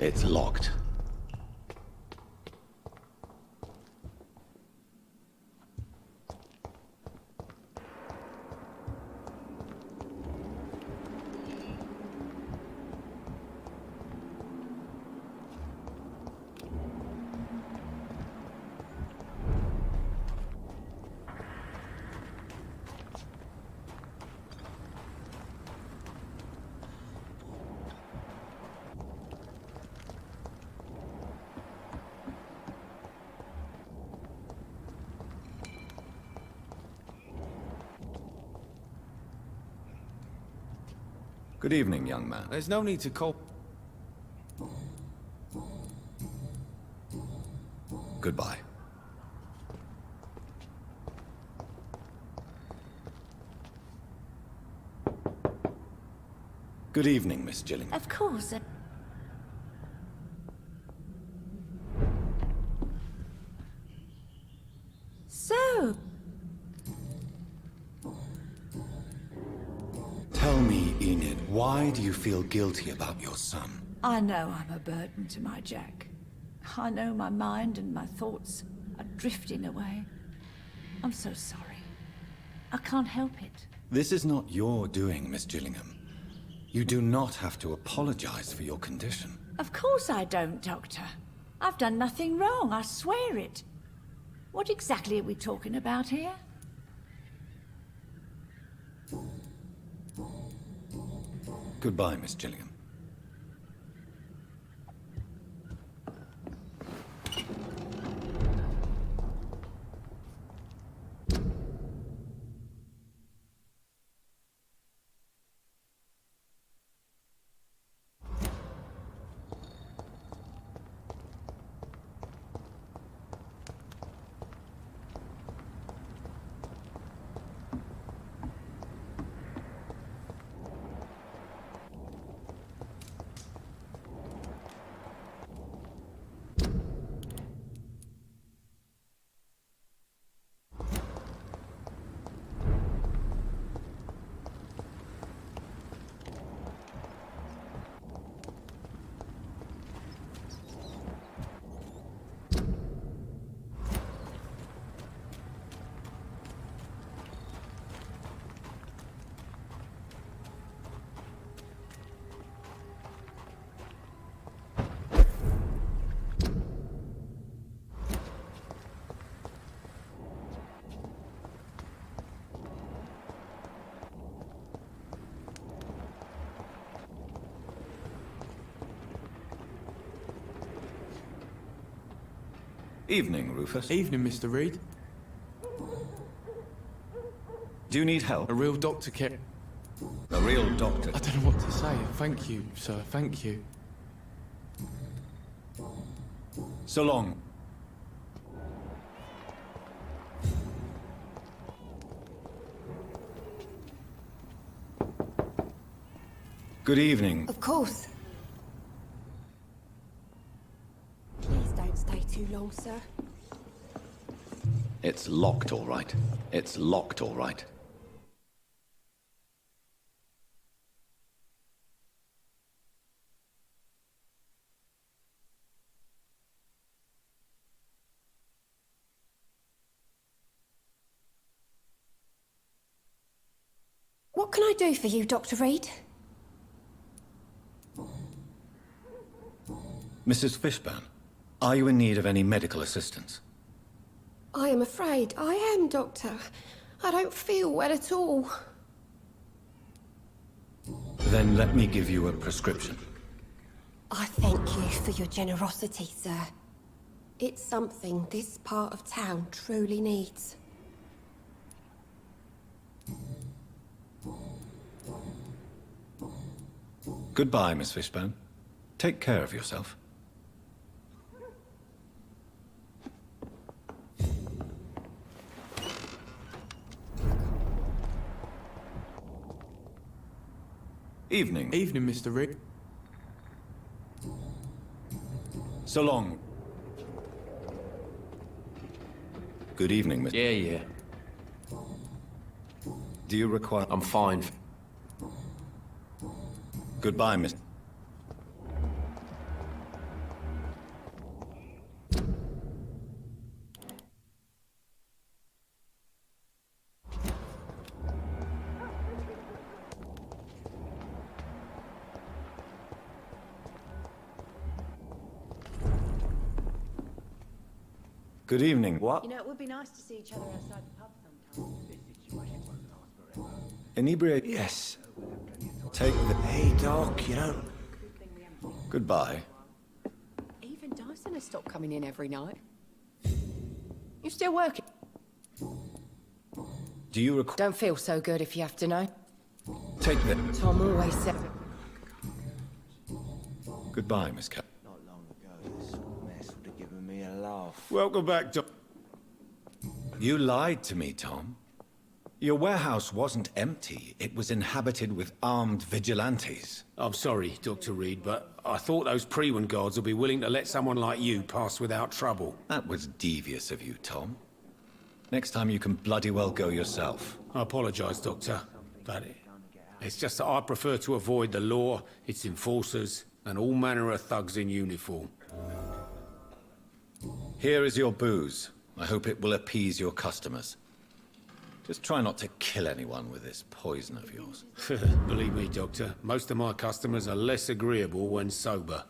It's locked. Good evening, young man. There's no need to call. Goodbye. Good evening, Miss Gillingham. Of course. So, Tell me, Enid, why do you feel guilty about your son? I know I'm a burden to my Jack. I know my mind and my thoughts are drifting away. I'm so sorry. I can't help it. This is not your doing, Miss Gillingham. You do not have to apologize for your condition. Of course I don't, Doctor. I've done nothing wrong, I swear it. What exactly are we talking about here? Goodbye, Miss Gillingham. Evening, Rufus. Evening, Mr. Reed. Do you need help? A real doctor care. A real doctor. I don't know what to say. Thank you, sir. Thank you. So long. Good evening. Of course. Please don't stay too long, sir. It's locked, all right. It's locked, all right. What can I do for you, Dr. Reed? Mrs. Fishburn, are you in need of any medical assistance? I am afraid I am, Doctor. I don't feel well at all. Then let me give you a prescription. I thank you for your generosity, sir. It's something this part of town truly needs. Goodbye, Miss Fishburn. Take care of yourself. Evening. Evening, Mr. Reed. So long. Good evening, Miss. Yeah. Do you require... I'm fine. Goodbye, Miss. Good evening. What? You know, it would be nice to see each other outside the pub sometime. Inebriate. Yes. Take the... Hey, Doc, you know... Goodbye. Even Dyson has stopped coming in every night. You still working? Do you recall... Don't feel so good if you have to know. Take the... Tom always said... Goodbye, Miss Cap. Not long ago, this sort of mess would have given me a laugh. Welcome back, Tom. You lied to me, Tom. Your warehouse wasn't empty. It was inhabited with armed vigilantes. I'm sorry, Dr. Reed, but I thought those Prewen guards would be willing to let someone like you pass without trouble. That was devious of you, Tom. Next time you can bloody well go yourself. I apologize, Doctor, but it's just that I prefer to avoid the law, its enforcers, and all manner of thugs in uniform. Here is your booze. I hope it will appease your customers. Just try not to kill anyone with this poison of yours. Believe me, Doctor, most of my customers are less agreeable when sober.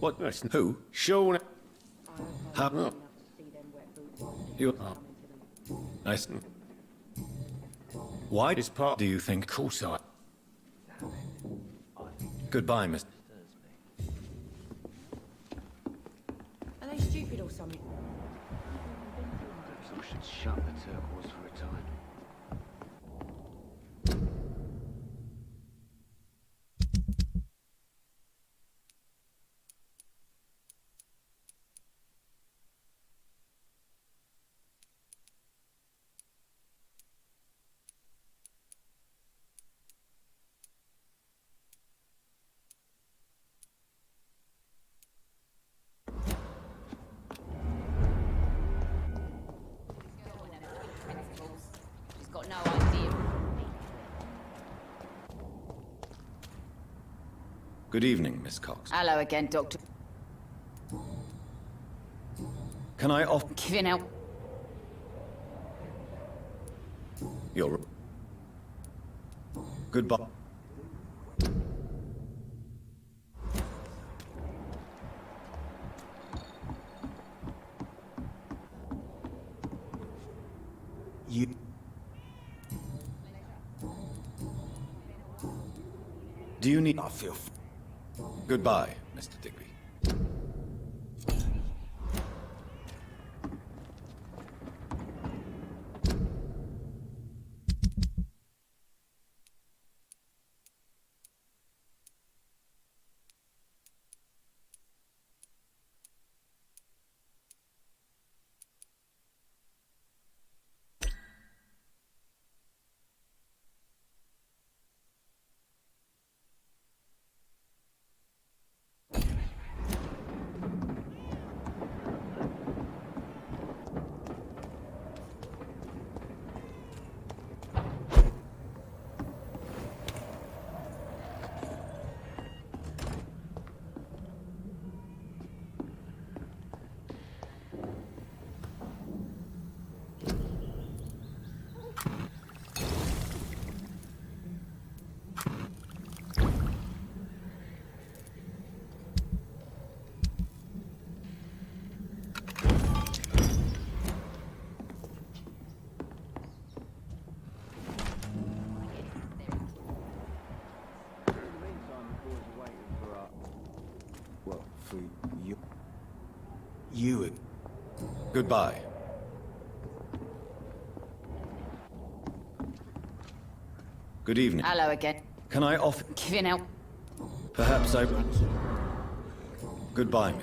What? Who? Sean... How? You... Nice. Why It's part... do you think... Of course I... Goodbye, Mr. Are they stupid or something? I should shut the turquoise for a time. She's got no idea. Good evening, Miss Cox. Hello again, Doctor. Can I offer Giving out. your... Goodbye. You... Do you need... I feel... Goodbye, Mr. Digby. Well, for you... You... Goodbye. Good evening. Hello again. Can I offer... Giving out. Perhaps I... Goodbye.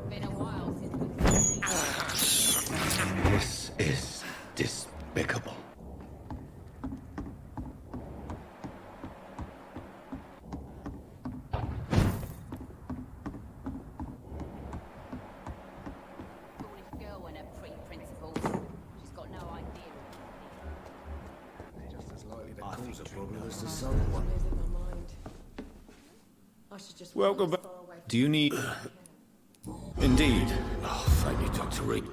Been a while since This is despicable. foolish girl and her pre-principles. She's got no idea. Just as likely to cause a problem as to solve one. I should just Welcome back. Do you need... Indeed. Oh, thank you, Dr. Reed.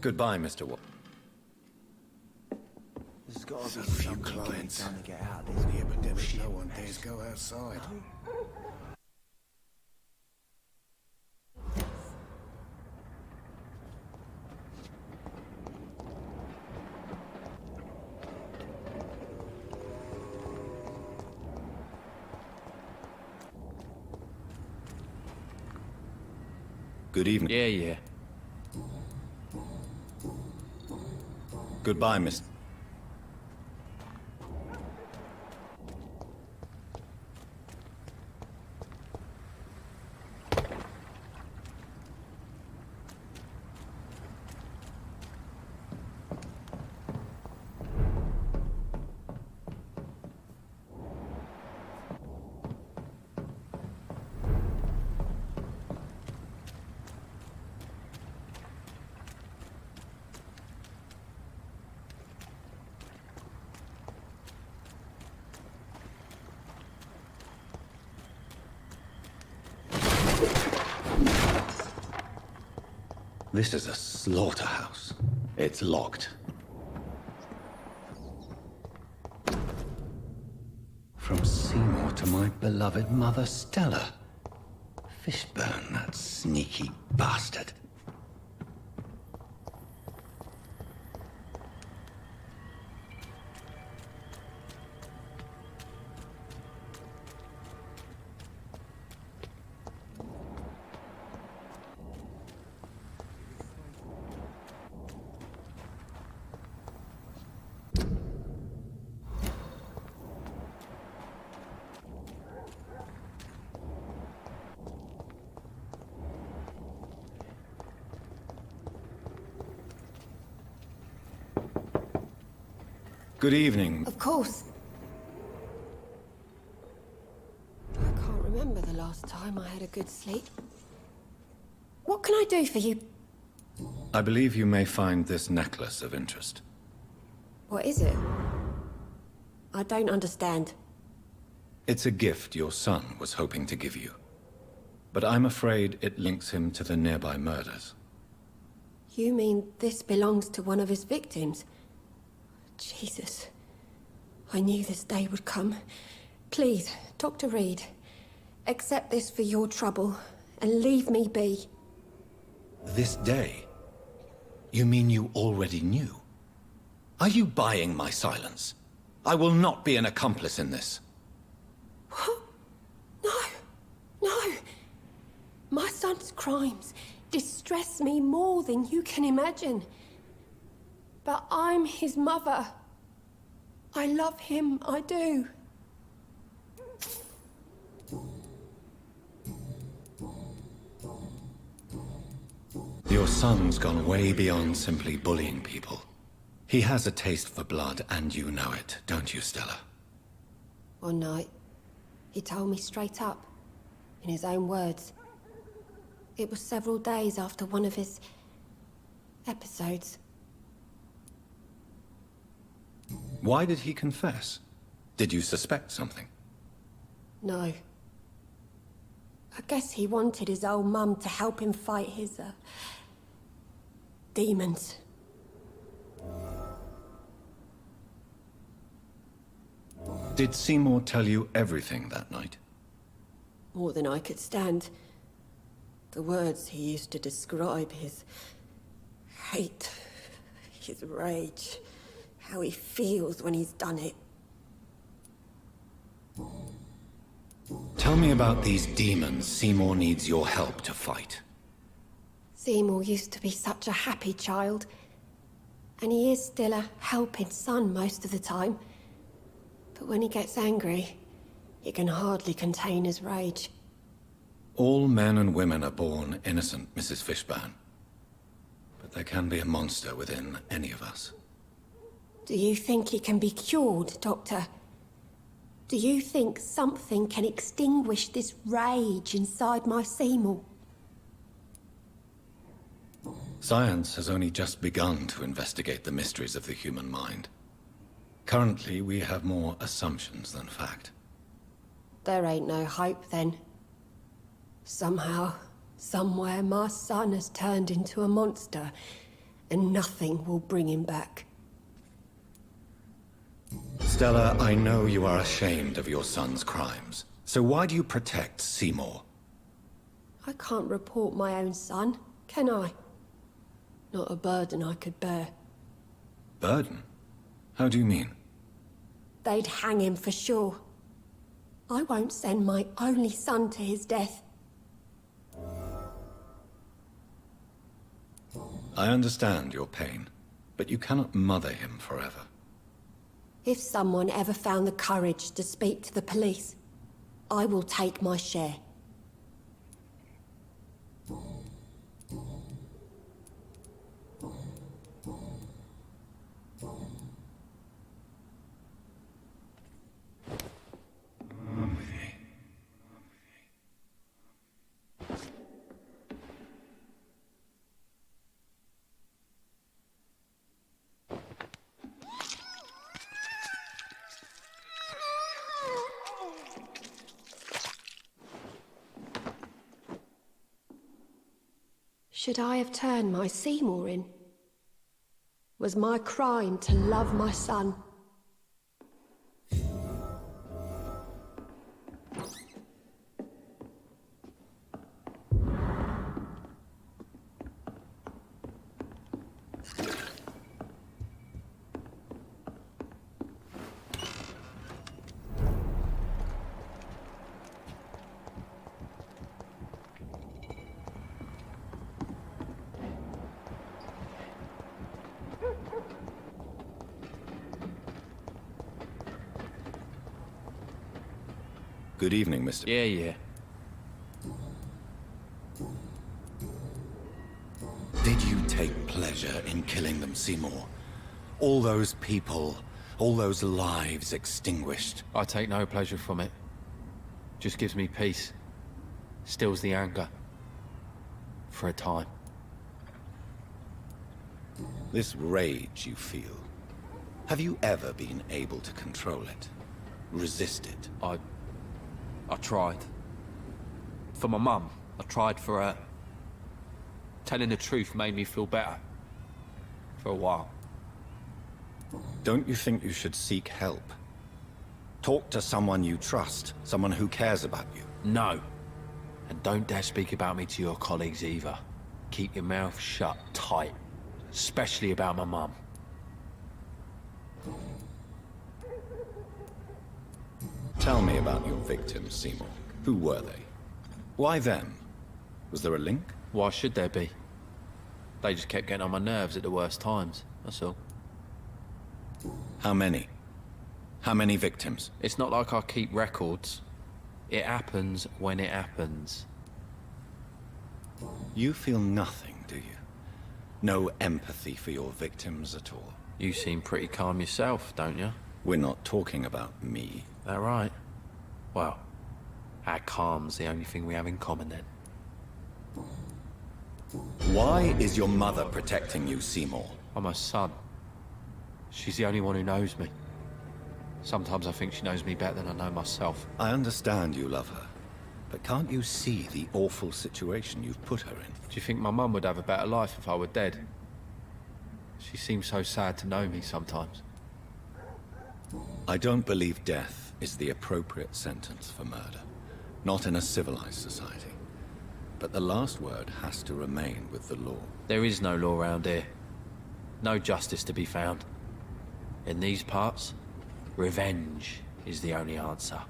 Goodbye, Mr. Wa. There's got to be A few something clients. done to get out of this The epidemic, bullshit no one mess. dares go outside. Good evening. Yeah. Goodbye, Miss. This is a slaughterhouse. It's locked. From Seymour to my beloved mother, Stella. Fishburn, that sneaky bastard. Good evening. Of course. I can't remember the last time I had a good sleep. What can I do for you? I believe you may find this necklace of interest. What is it? I don't understand. It's a gift your son was hoping to give you. But I'm afraid it links him to the nearby murders. You mean this belongs to one of his victims? Jesus. I knew this day would come. Please, Dr. Reed, accept this for your trouble and leave me be. This day? You mean you already knew? Are you buying my silence? I will not be an accomplice in this. What? No. My son's crimes distress me more than you can imagine. But I'm his mother. I love him, I do. Your son's gone way beyond simply bullying people. He has a taste for blood, and you know it, don't you, Stella? One night, he told me straight up, in his own words. It was several days after one of his episodes. Why did he confess? Did you suspect something? No. I guess he wanted his old mum to help him fight his, demons. Did Seymour tell you everything that night? More than I could stand. The words he used to describe his hate, his rage, how he feels when he's done it. Tell me about these demons Seymour needs your help to fight. Seymour used to be such a happy child. And he is still a helping son most of the time. But when he gets angry, he can hardly contain his rage. All men and women are born innocent, Mrs. Fishburn. But there can be a monster within any of us. Do you think he can be cured, Doctor? Do you think something can extinguish this rage inside my Seymour? Science has only just begun to investigate the mysteries of the human mind. Currently, we have more assumptions than fact. There ain't no hope, then. Somehow, somewhere, my son has turned into a monster, and nothing will bring him back. Stella, I know you are ashamed of your son's crimes. So why do you protect Seymour? I can't report my own son, can I? Not a burden I could bear. Burden? How do you mean? They'd hang him for sure. I won't send my only son to his death. I understand your pain, but you cannot mother him forever. If someone ever found the courage to speak to the police, I will take my share. Should I have turned my Seymour in? Was my crime to love my son? Good evening, Mr. Yeah. Did you take pleasure in killing them, Seymour? All those people, all those lives extinguished. I take no pleasure from it. Just gives me peace. Stills the anger. For a time. This rage you feel, have you ever been able to control it? Resist it? I tried. For my mum, I tried for her. Telling the truth made me feel better. For a while. Don't you think you should seek help? Talk to someone you trust, someone who cares about you. No. And don't dare speak about me to your colleagues either. Keep your mouth shut tight. Especially about my mum. Tell me about your victims, Seymour. Who were they? Why them? Was there a link? Why should there be? They just kept getting on my nerves at the worst times, that's all. How many? How many victims? It's not like I keep records. It happens when it happens. You feel nothing, do you? No empathy for your victims at all? You seem pretty calm yourself, don't you? We're not talking about me. That right? Well, our calm's the only thing we have in common then. Why is your mother protecting you, Seymour? I'm her son. She's the only one who knows me. Sometimes I think she knows me better than I know myself. I understand you love her, but can't you see the awful situation you've put her in? Do you think my mum would have a better life if I were dead? She seems so sad to know me sometimes. I don't believe death is the appropriate sentence for murder. Not in a civilized society. But the last word has to remain with the law. There is no law around here. No justice to be found. In these parts, revenge is the only answer.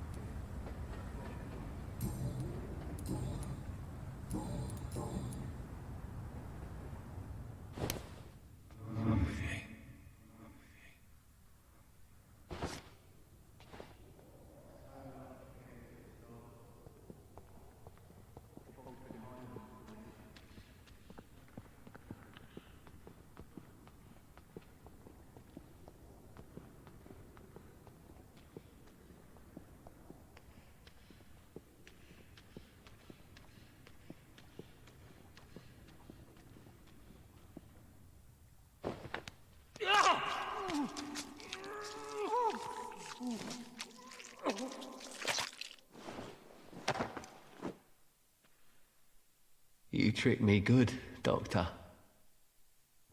You tricked me good, Doctor.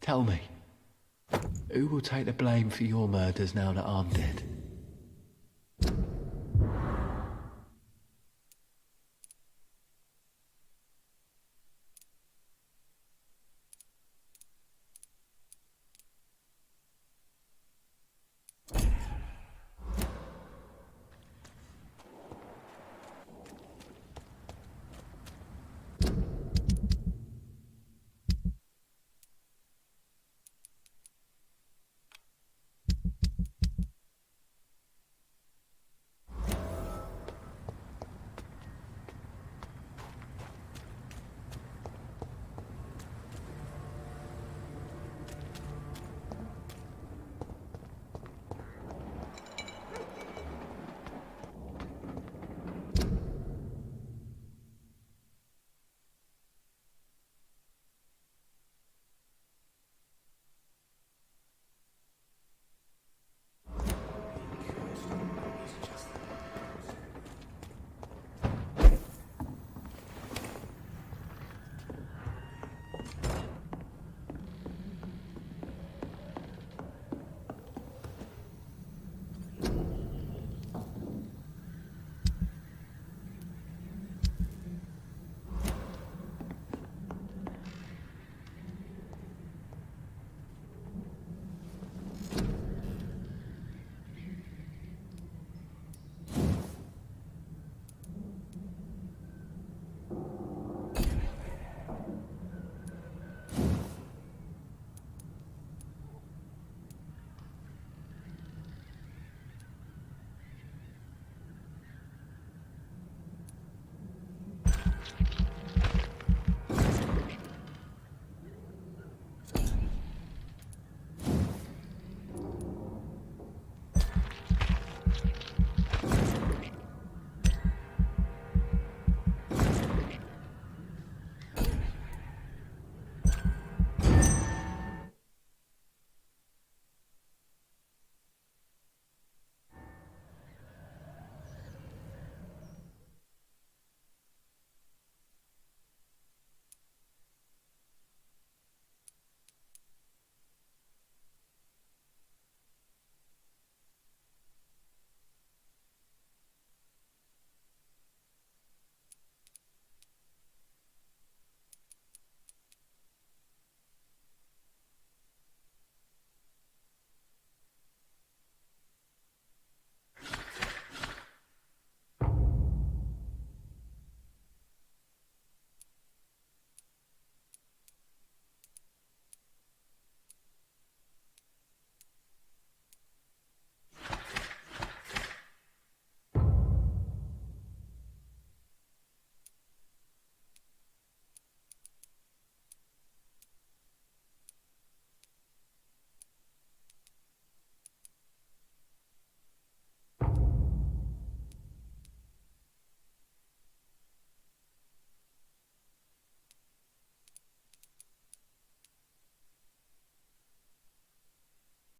Tell me, who will take the blame for your murders now that I'm dead?